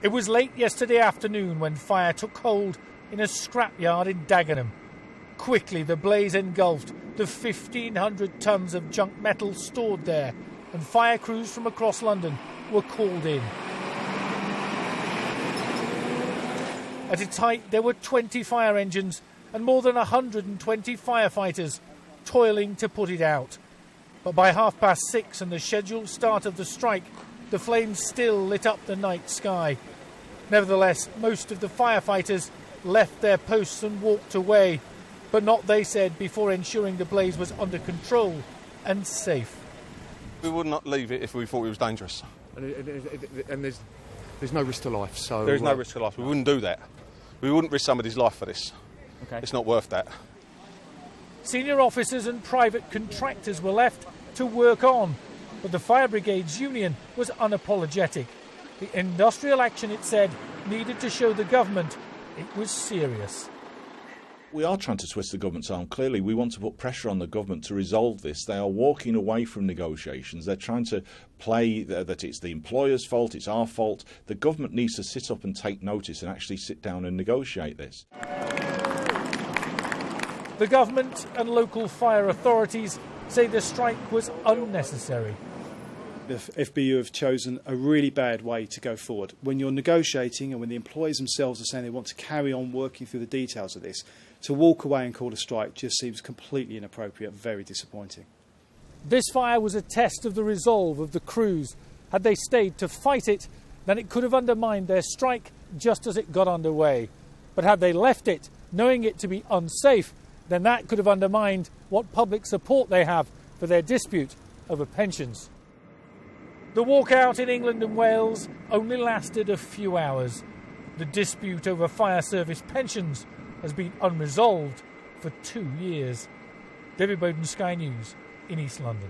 It was late yesterday afternoon when fire took hold in a scrapyard in Dagenham. Quickly the blaze engulfed the 1,500 tonnes of junk metal stored there, and fire crews from across London were called in. At its height there were 20 fire engines and more than 120 firefighters toiling to put it out. But by 6:30 and the scheduled start of the strike, the flames still lit up the night sky. Nevertheless, most of the firefighters left their posts and walked away, but not, they said, before ensuring the blaze was under control and safe. We would not leave it if we thought it was dangerous. And there's no risk to life, so... There is no risk to life. We wouldn't do that. We wouldn't risk somebody's life for this. Okay. It's not worth that. Senior officers and private contractors were left to work on, but the Fire Brigade's union was unapologetic. The industrial action, it said, needed to show the government it was serious. We are trying to twist the government's arm. Clearly, we want to put pressure on the government to resolve this. They are walking away from negotiations. They're trying to play that it's the employer's fault, it's our fault. The government needs to sit up and take notice and actually sit down and negotiate this. The government and local fire authorities say the strike was unnecessary. The FBU have chosen a really bad way to go forward. When you're negotiating and when the employees themselves are saying they want to carry on working through the details of this, to walk away and call a strike just seems completely inappropriate, very disappointing. This fire was a test of the resolve of the crews. Had they stayed to fight it, then it could have undermined their strike just as it got underway. But had they left it, knowing it to be unsafe, then that could have undermined what public support they have for their dispute over pensions. The walkout in England and Wales only lasted a few hours. The dispute over fire service pensions has been unresolved for 2 years. David Bowden, Sky News in East London.